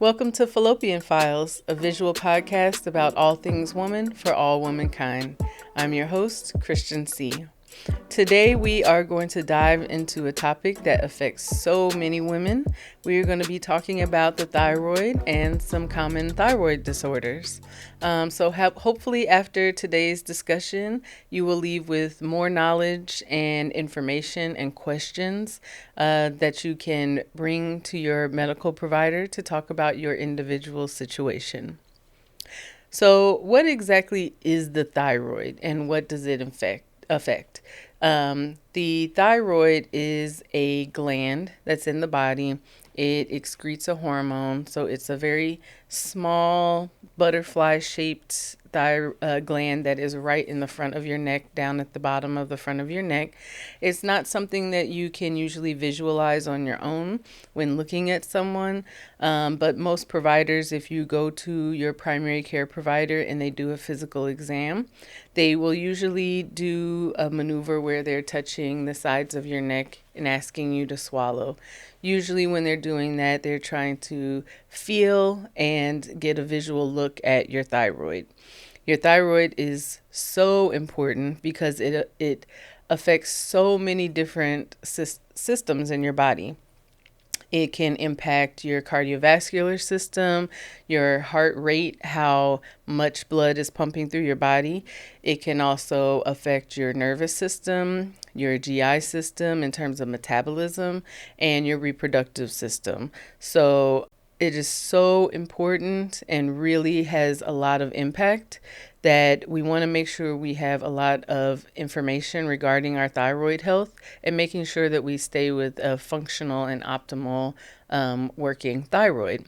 Welcome to Fallopian Files, a visual podcast about all things woman for all womankind. I'm your host, Christian C. Today we are going to dive into a topic that affects so many women. We are going to be talking about the thyroid and some common thyroid disorders. Hopefully after today's discussion, you will leave with more knowledge and information and questions that you can bring to your medical provider to talk about your individual situation. So what exactly is the thyroid and what does it affect? The thyroid is a gland that's in the body. It excretes a hormone, so it's a very small butterfly-shaped gland that is right in the front of your neck, down at the bottom of the front of your neck. It's not something that you can usually visualize on your own when looking at someone, but most providers, if you go to your primary care provider and they do a physical exam, they will usually do a maneuver where they're touching the sides of your neck and asking you to swallow. Usually when they're doing that, they're trying to feel and get a visual look at your thyroid. Your thyroid is so important because it affects so many different systems in your body. It can impact your cardiovascular system, your heart rate, how much blood is pumping through your body. It can also affect your nervous system, your GI system in terms of metabolism, and your reproductive system. So it is so important and really has a lot of impact that we want to make sure we have a lot of information regarding our thyroid health and making sure that we stay with a functional and optimal working thyroid.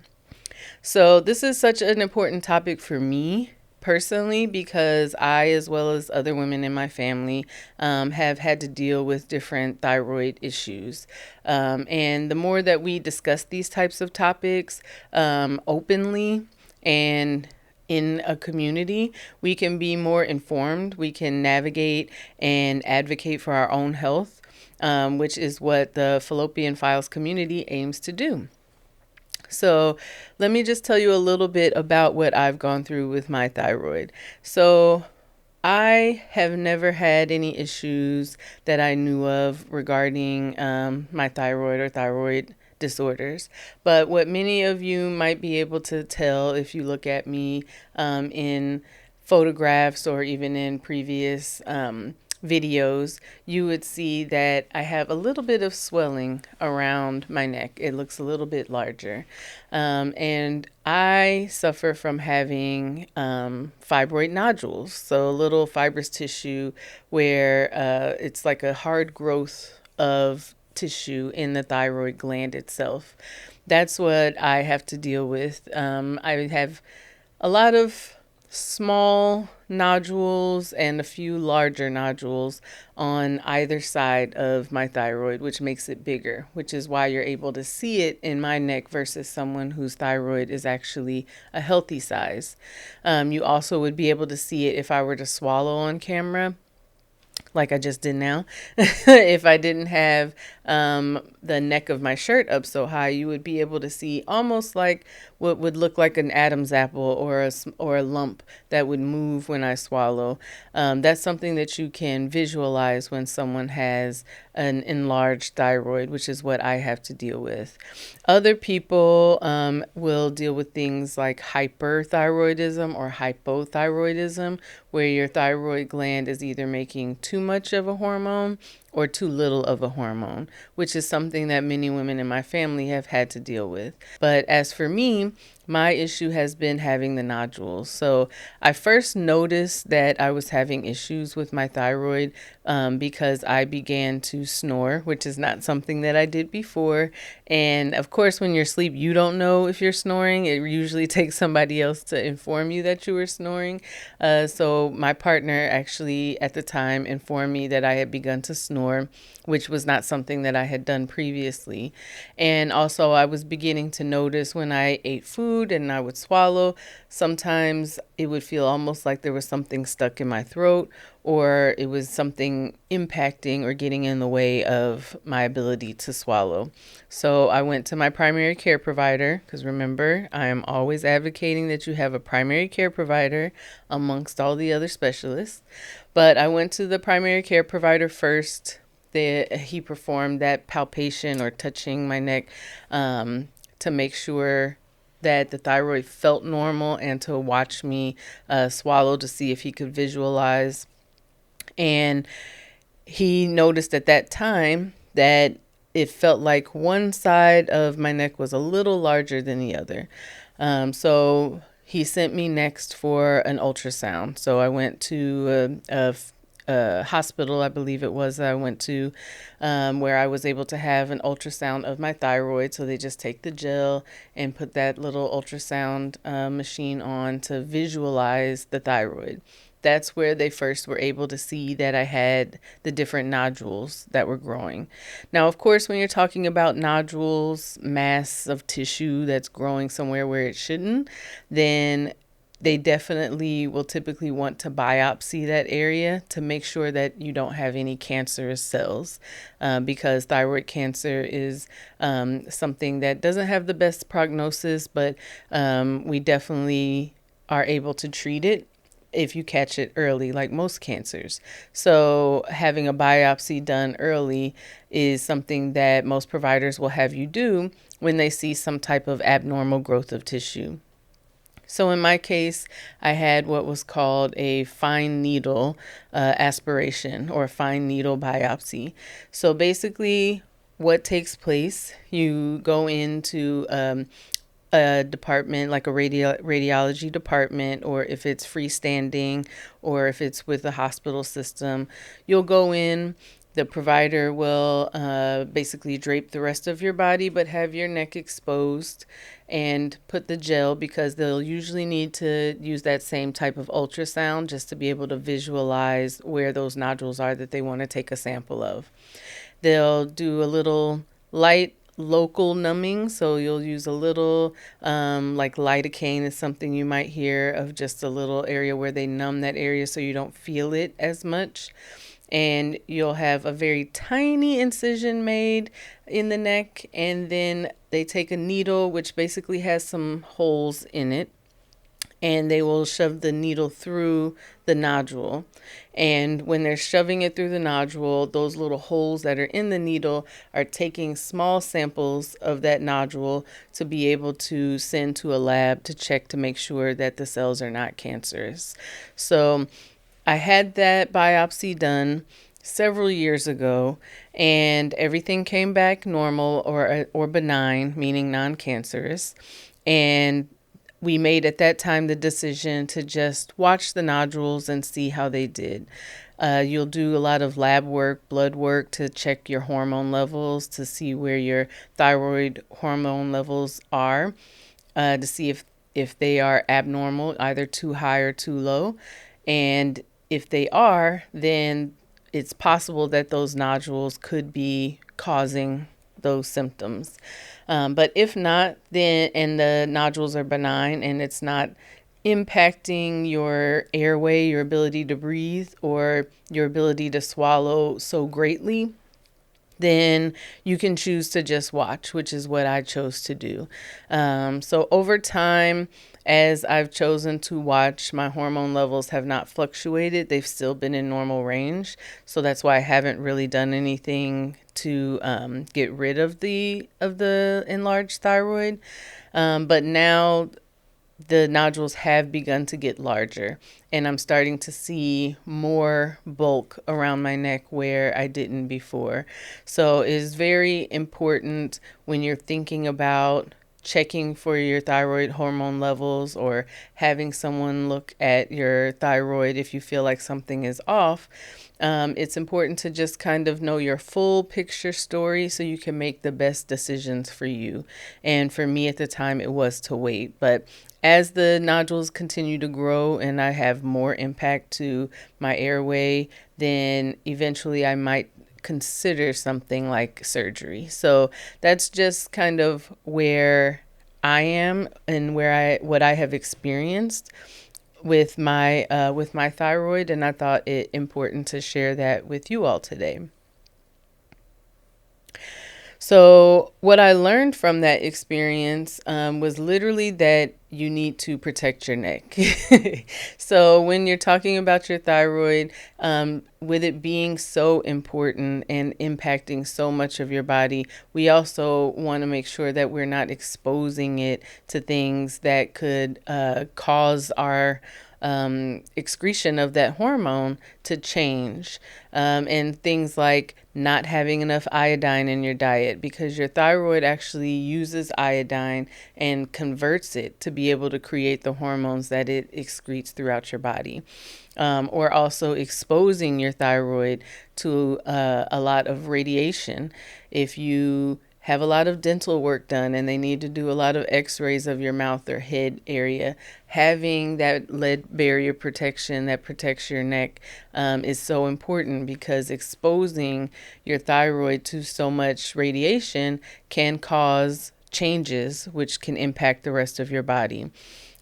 So this is such an important topic for me personally because I, as well as other women in my family, have had to deal with different thyroid issues. And the more that we discuss these types of topics openly and in a community, we can be more informed. We can navigate and advocate for our own health, which is what the Fallopian Files community aims to do. So let me just tell you a little bit about what I've gone through with my thyroid. So I have never had any issues that I knew of regarding my thyroid or thyroid disorders. But what many of you might be able to tell if you look at me in photographs or even in previous videos, you would see that I have a little bit of swelling around my neck. It looks a little bit larger. And I suffer from having fibroid nodules, so little fibrous tissue where it's like a hard growth of tissue in the thyroid gland itself. That's what I have to deal with. I have a lot of small nodules and a few larger nodules on either side of my thyroid, which makes it bigger, which is why you're able to see it in my neck versus someone whose thyroid is actually a healthy size. You also would be able to see it if I were to swallow on camera, like I just did now. If I didn't have the neck of my shirt up so high, you would be able to see almost like what would look like an Adam's apple or a lump that would move when I swallow. That's something that you can visualize when someone has an enlarged thyroid, which is what I have to deal with. Other people will deal with things like hyperthyroidism or hypothyroidism, where your thyroid gland is either making too much of a hormone or too little of a hormone, which is something that many women in my family have had to deal with. But as for me, my issue has been having the nodules. So I first noticed that I was having issues with my thyroid because I began to snore, which is not something that I did before. And of course, when you're asleep, you don't know if you're snoring. It usually takes somebody else to inform you that you were snoring. So my partner actually at the time informed me that I had begun to snore. snore, which was not something that I had done previously. And also, I was beginning to notice when I ate food and I would swallow, sometimes it would feel almost like there was something stuck in my throat, or it was something impacting or getting in the way of my ability to swallow. So I went to my primary care provider, because remember, I am always advocating that you have a primary care provider amongst all the other specialists. But I went to the primary care provider first. He performed that palpation or touching my neck to make sure that the thyroid felt normal and to watch me swallow to see if he could visualize. And he noticed at that time that it felt like one side of my neck was a little larger than the other. So he sent me next for an ultrasound. So I went to a hospital, I believe it was, I went to where I was able to have an ultrasound of my thyroid. So they just take the gel and put that little ultrasound machine on to visualize the thyroid. That's where they first were able to see that I had the different nodules that were growing. Now, of course, when you're talking about nodules, mass of tissue that's growing somewhere where it shouldn't, then they definitely will typically want to biopsy that area to make sure that you don't have any cancerous cells, because thyroid cancer is something that doesn't have the best prognosis, but we definitely are able to treat it if you catch it early, like most cancers. So having a biopsy done early is something that most providers will have you do when they see some type of abnormal growth of tissue. So in my case, I had what was called a fine needle aspiration or fine needle biopsy. So basically what takes place, you go into a department like a radiology department, or if it's freestanding or if it's with the hospital system, you'll go in. The provider will basically drape the rest of your body but have your neck exposed and put the gel, because they'll usually need to use that same type of ultrasound just to be able to visualize where those nodules are that they want to take a sample of. They'll do a little light local numbing, so you'll use a little like lidocaine is something you might hear of, just a little area where they numb that area so you don't feel it as much. And you'll have a very tiny incision made in the neck, and then they take a needle which basically has some holes in it, and they will shove the needle through the nodule. And when they're shoving it through the nodule, those little holes that are in the needle are taking small samples of that nodule to be able to send to a lab to check to make sure that the cells are not cancerous. So I had that biopsy done several years ago, and everything came back normal or benign, meaning non-cancerous. And we made at that time the decision to just watch the nodules and see how they did. You'll do a lot of lab work, blood work to check your hormone levels, to see where your thyroid hormone levels are, to see if they are abnormal, either too high or too low. And if they are, then it's possible that those nodules could be causing those symptoms. But if not, then, and the nodules are benign and it's not impacting your airway, your ability to breathe, or your ability to swallow so greatly, then you can choose to just watch, which is what I chose to do. So over time, as I've chosen to watch, my hormone levels have not fluctuated. They've still been in normal range. So that's why I haven't really done anything to get rid of the enlarged thyroid. But now the nodules have begun to get larger, and I'm starting to see more bulk around my neck where I didn't before. So it is very important when you're thinking about checking for your thyroid hormone levels or having someone look at your thyroid if you feel like something is off. It's important to just kind of know your full picture story so you can make the best decisions for you. And for me at the time, it was to wait. But as the nodules continue to grow and I have more impact to my airway, then eventually I might consider something like surgery. So that's just kind of where I am and what I have experienced with my thyroid, and I thought it important to share that with you all today. So, what I learned from that experience was literally that you need to protect your neck. So, when you're talking about your thyroid, with it being so important and impacting so much of your body, we also want to make sure that we're not exposing it to things that could cause our excretion of that hormone to change. And things like not having enough iodine in your diet, because your thyroid actually uses iodine and converts it to be able to create the hormones that it excretes throughout your body. Or also exposing your thyroid to a lot of radiation. If you have a lot of dental work done and they need to do a lot of x-rays of your mouth or head area, having that lead barrier protection that protects your neck is so important, because exposing your thyroid to so much radiation can cause changes which can impact the rest of your body.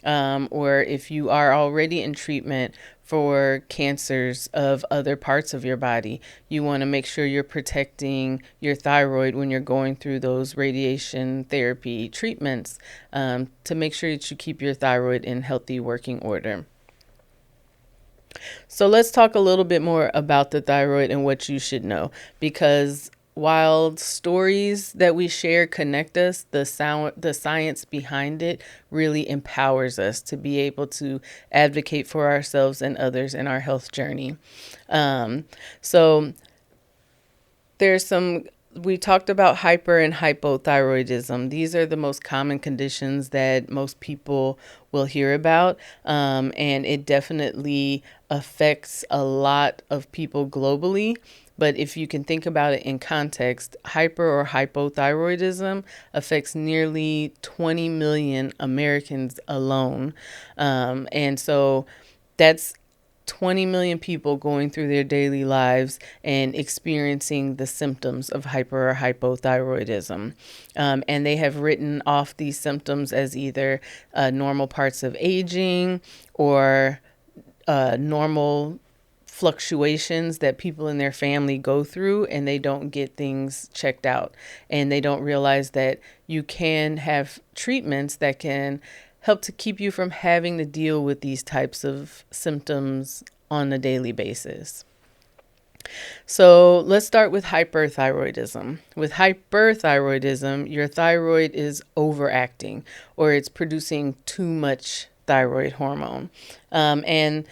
Or if you are already in treatment for cancers of other parts of your body, you want to make sure you're protecting your thyroid when you're going through those radiation therapy treatments, to make sure that you keep your thyroid in healthy working order. So let's talk a little bit more about the thyroid and what you should know, because while stories that we share connect us, the science behind it really empowers us to be able to advocate for ourselves and others in our health journey. So we talked about hyper and hypothyroidism. These are the most common conditions that most people will hear about. And it definitely affects a lot of people globally. But if you can think about it in context, hyper or hypothyroidism affects nearly 20 million Americans alone. And so that's 20 million people going through their daily lives and experiencing the symptoms of hyper or hypothyroidism. And they have written off these symptoms as either normal parts of aging or normal fluctuations that people in their family go through, and they don't get things checked out, and they don't realize that you can have treatments that can help to keep you from having to deal with these types of symptoms on a daily basis. So let's start with hyperthyroidism. With hyperthyroidism, your thyroid is overacting, or it's producing too much thyroid hormone. And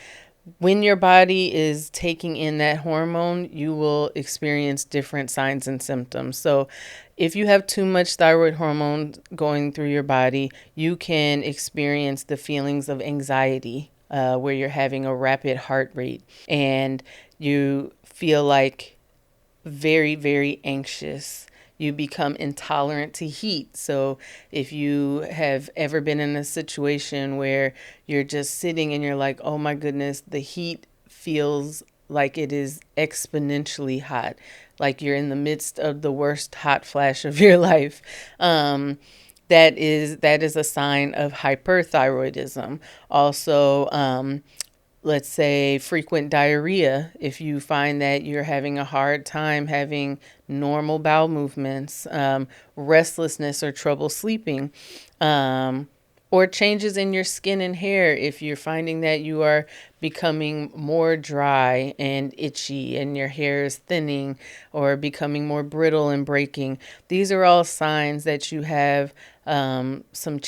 when your body is taking in that hormone, you will experience different signs and symptoms. So if you have too much thyroid hormone going through your body, you can experience the feelings of anxiety, where you're having a rapid heart rate and you feel like very, very anxious. You become intolerant to heat. So if you have ever been in a situation where you're just sitting and you're like, oh my goodness, the heat feels like it is exponentially hot, like you're in the midst of the worst hot flash of your life, that is a sign of hyperthyroidism. Also, let's say frequent diarrhea. If you find that you're having a hard time having normal bowel movements, restlessness or trouble sleeping, or changes in your skin and hair. If you're finding that you are becoming more dry and itchy and your hair is thinning or becoming more brittle and breaking, these are all signs that you have some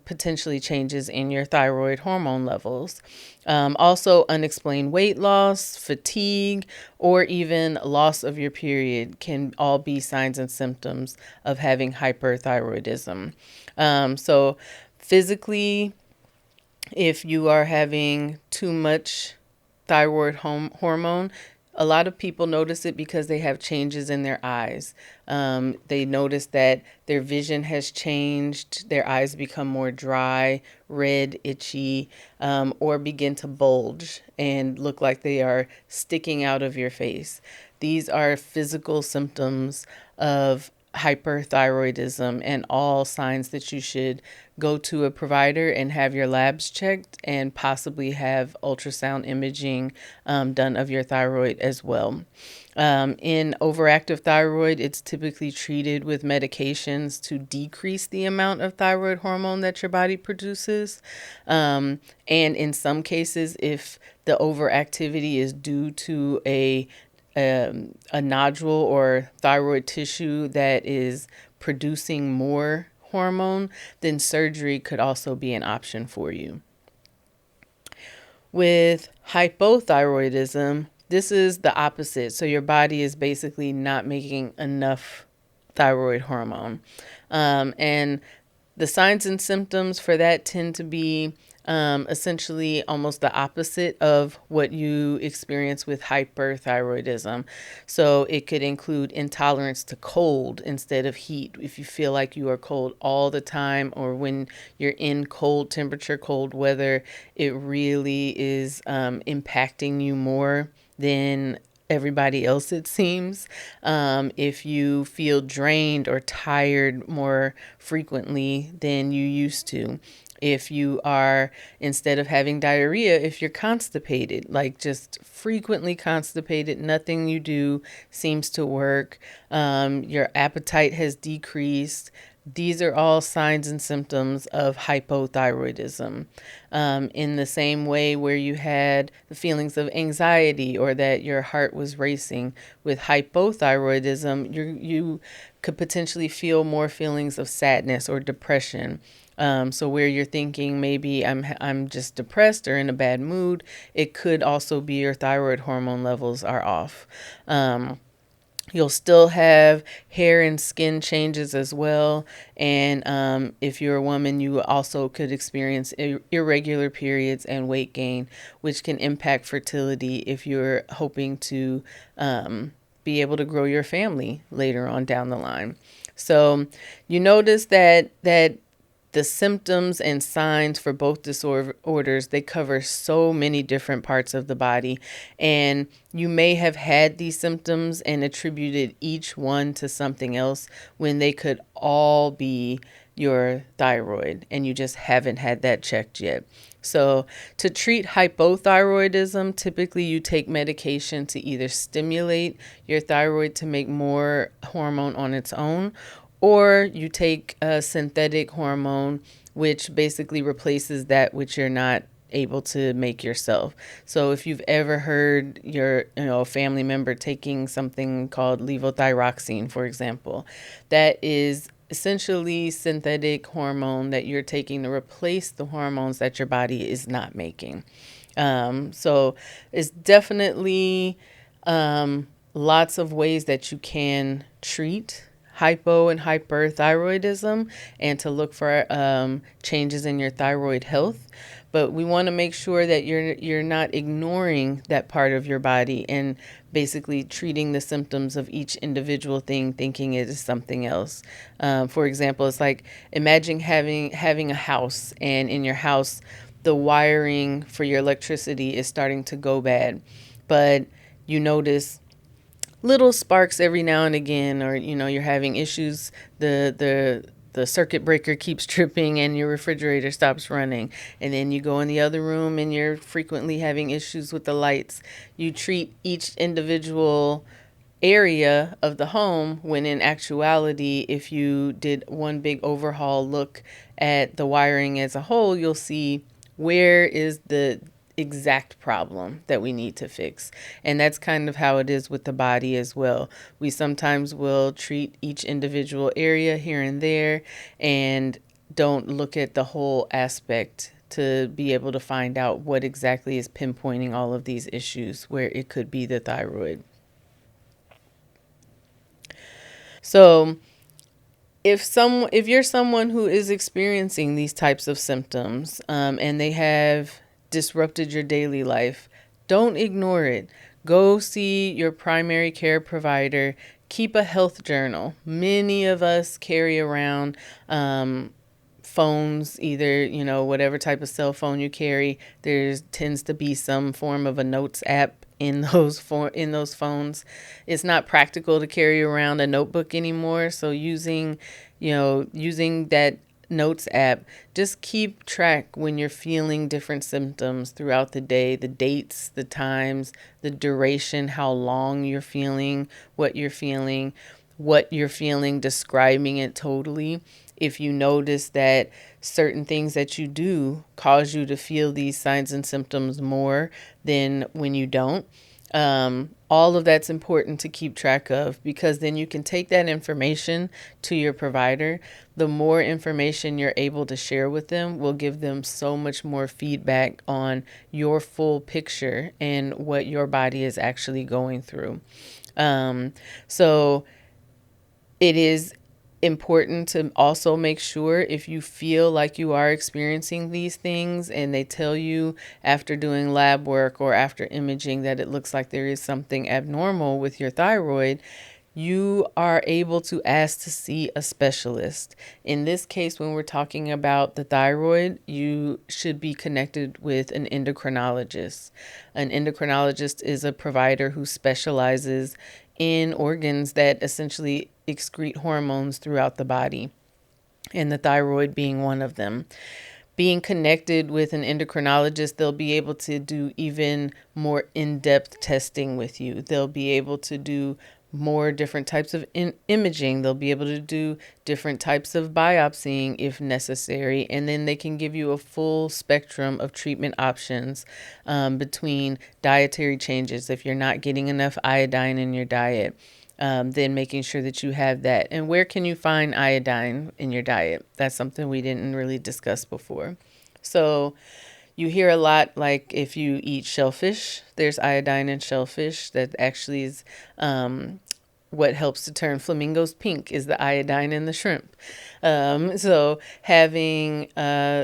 potentially changes in your thyroid hormone levels. Also, unexplained weight loss, fatigue, or even loss of your period can all be signs and symptoms of having hyperthyroidism. So physically, if you are having too much thyroid hormone, A lot of people notice it because they have changes in their eyes. They notice that their vision has changed, their eyes become more dry, red, itchy, or begin to bulge and look like they are sticking out of your face. These are physical symptoms of hyperthyroidism and all signs that you should go to a provider and have your labs checked and possibly have ultrasound imaging done of your thyroid as well. In overactive thyroid, it's typically treated with medications to decrease the amount of thyroid hormone that your body produces. And in some cases, if the overactivity is due to a nodule or thyroid tissue that is producing more hormone, then surgery could also be an option for you. With hypothyroidism, this is the opposite. So your body is basically not making enough thyroid hormone. And the signs and symptoms for that tend to be essentially almost the opposite of what you experience with hyperthyroidism. So it could include intolerance to cold instead of heat. If you feel like you are cold all the time, or when you're in cold temperature, cold weather, it really is impacting you more than everybody else, it seems. If you feel drained or tired more frequently than you used to. If you are, instead of having diarrhea, if you're constipated, like just frequently constipated, nothing you do seems to work, your appetite has decreased. These are all signs and symptoms of hypothyroidism. In the same way where you had the feelings of anxiety or that your heart was racing, with hypothyroidism, you could potentially feel more feelings of sadness or depression. So where you're thinking maybe I'm just depressed or in a bad mood, it could also be your thyroid hormone levels are off. You'll still have hair and skin changes as well. And if you're a woman, you also could experience irregular periods and weight gain, which can impact fertility if you're hoping to be able to grow your family later on down the line. So you notice that the symptoms and signs for both disorders, they cover so many different parts of the body. And you may have had these symptoms and attributed each one to something else when they could all be your thyroid, and you just haven't had that checked yet. So to treat hypothyroidism, typically you take medication to either stimulate your thyroid to make more hormone on its own, or you take a synthetic hormone, which basically replaces that which you're not able to make yourself. So if you've ever heard your family member taking something called levothyroxine, for example, that is essentially synthetic hormone that you're taking to replace the hormones that your body is not making. So it's definitely lots of ways that you can treat hypo and hyperthyroidism and to look for changes in your thyroid health. But we want to make sure that you're not ignoring that part of your body and basically treating the symptoms of each individual thing, thinking it is something else. For example, it's like imagine having a house, and in your house, the wiring for your electricity is starting to go bad, but you notice little sparks every now and again, or you're having issues, the circuit breaker keeps tripping and your refrigerator stops running, and then you go in the other room and you're frequently having issues with the lights. You treat each individual area of the home, when in actuality, if you did one big overhaul look at the wiring as a whole, you'll see where is the exact problem that we need to fix. And that's kind of how it is with the body as well. We sometimes will treat each individual area here and there and don't look at the whole aspect to be able to find out what exactly is pinpointing all of these issues, where it could be the thyroid. So if you're someone who is experiencing these types of symptoms, and they have disrupted your daily life, don't ignore it. go see your primary care provider. Keep a health journal. Many of us carry around phones, either, whatever type of cell phone you carry, there tends to be some form of a notes app in those phones. It's not practical to carry around a notebook anymore. So using that notes app, just keep track when you're feeling different symptoms throughout the day, the dates, the times, the duration, how long you're feeling, what you're feeling, describing it totally. If you notice that certain things that you do cause you to feel these signs and symptoms more than when you don't, all of that's important to keep track of, because then you can take that information to your provider. The more information you're able to share with them will give them so much more feedback on your full picture and what your body is actually going through. So it is important to also make sure, if you feel like you are experiencing these things and they tell you after doing lab work or after imaging that it looks like there is something abnormal with your thyroid, you are able to ask to see a specialist. In this case, when we're talking about the thyroid, you should be connected with an endocrinologist. An endocrinologist is a provider who specializes in organs that essentially excrete hormones throughout the body, and the thyroid being one of them. Being connected with an endocrinologist, they'll be able to do even more in-depth testing with you. They'll be able to do more different types of imaging. They'll be able to do different types of biopsying if necessary. And then they can give you a full spectrum of treatment options, between dietary changes. If you're not getting enough iodine in your diet, then making sure that you have that. And where can you find iodine in your diet? That's something we didn't really discuss before. So you hear a lot, like if you eat shellfish, there's iodine in shellfish. That actually is what helps to turn flamingos pink, is the iodine in the shrimp. So having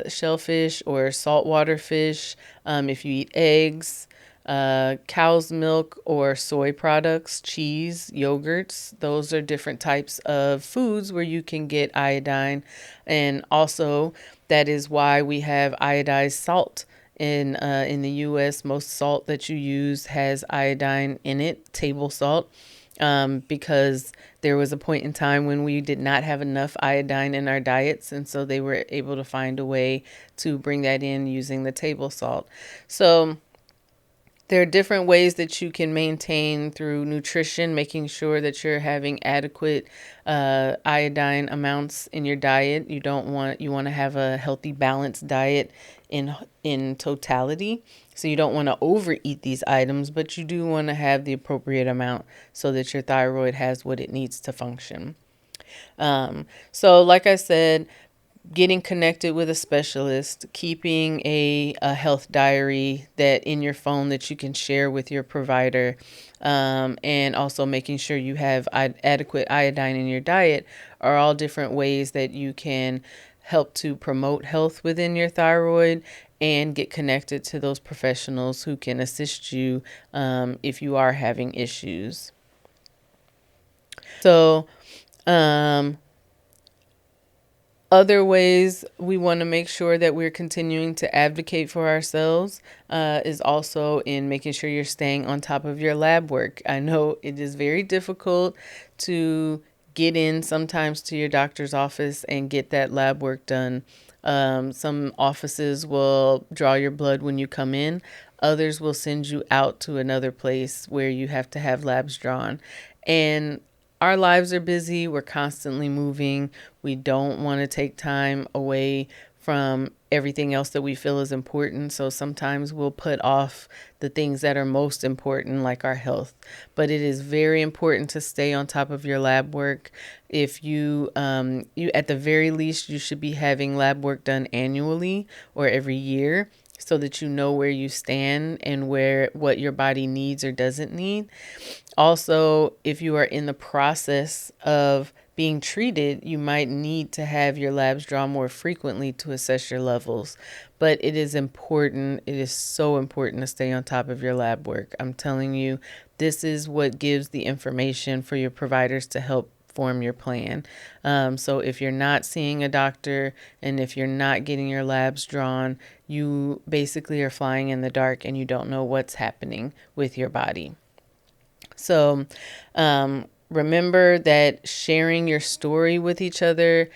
shellfish or saltwater fish, if you eat eggs, cow's milk or soy products, cheese, yogurts, those are different types of foods where you can get iodine. And also, that is why we have iodized salt. In the U.S., most salt that you use has iodine in it, table salt, because there was a point in time when we did not have enough iodine in our diets, and so they were able to find a way to bring that in using the table salt. So there are different ways that you can maintain through nutrition, making sure that you're having adequate iodine amounts in your diet. You want to have a healthy, balanced diet in totality. So you don't want to overeat these items, but you do want to have the appropriate amount so that your thyroid has what it needs to function. So like I said, getting connected with a specialist, keeping a health diary that in your phone that you can share with your provider, and also making sure you have adequate iodine in your diet are all different ways that you can help to promote health within your thyroid and get connected to those professionals who can assist you if you are having issues. So, other ways we want to make sure that we're continuing to advocate for ourselves is also in making sure you're staying on top of your lab work. I know it is very difficult to get in sometimes to your doctor's office and get that lab work done. Some offices will draw your blood when you come in. Others will send you out to another place where you have to have labs drawn. And our lives are busy. We're constantly moving. We don't want to take time away from everything else that we feel is important. So sometimes we'll put off the things that are most important, like our health. But it is very important to stay on top of your lab work. If you at the very least, you should be having lab work done annually or every year, so that you know where you stand and what your body needs or doesn't need. Also, if you are in the process of being treated, you might need to have your labs drawn more frequently to assess your levels. But it is important, it is so important to stay on top of your lab work. I'm telling you, this is what gives the information for your providers to help form your plan. So if you're not seeing a doctor and if you're not getting your labs drawn, you basically are flying in the dark and you don't know what's happening with your body. So remember that sharing your story with each other,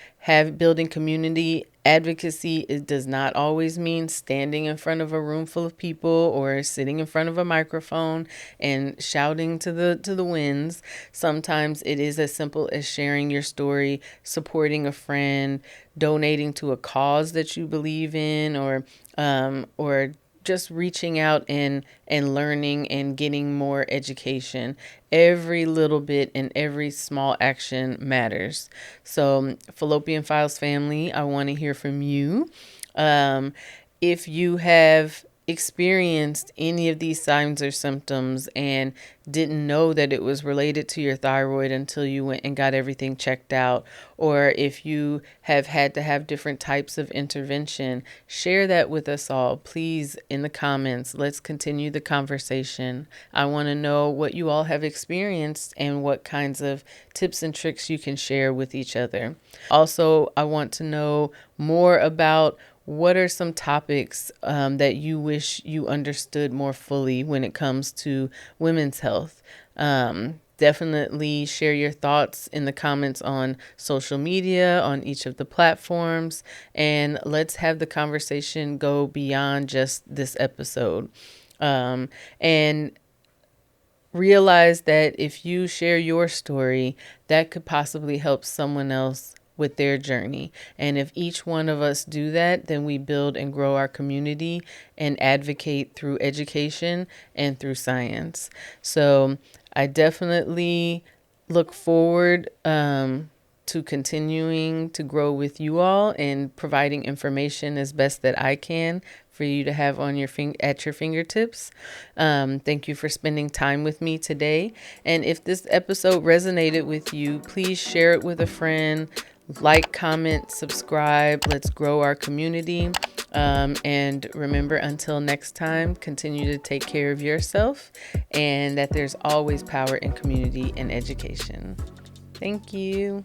building community advocacy, it does not always mean standing in front of a room full of people or sitting in front of a microphone and shouting to the winds. Sometimes it is as simple as sharing your story, supporting a friend, donating to a cause that you believe in, or just reaching out and learning and getting more education. Every little bit and every small action matters. So, Fallopian Files family, I want to hear from you. If you have experienced any of these signs or symptoms and didn't know that it was related to your thyroid until you went and got everything checked out, or if you have had to have different types of intervention, share that with us all, please, in the comments. Let's continue the conversation. I want to know what you all have experienced and what kinds of tips and tricks you can share with each other. Also, I want to know more about what are some topics that you wish you understood more fully when it comes to women's health? Definitely share your thoughts in the comments on social media, on each of the platforms, and let's have the conversation go beyond just this episode. And realize that if you share your story, that could possibly help someone else with their journey. And if each one of us do that, then we build and grow our community and advocate through education and through science. So I definitely look forward to continuing to grow with you all and providing information as best that I can for you to have on your at your fingertips. Thank you for spending time with me today. And if this episode resonated with you, please share it with a friend. Like, comment, subscribe. Let's grow our community. And remember, until next time, continue to take care of yourself and that there's always power in community and education. Thank you.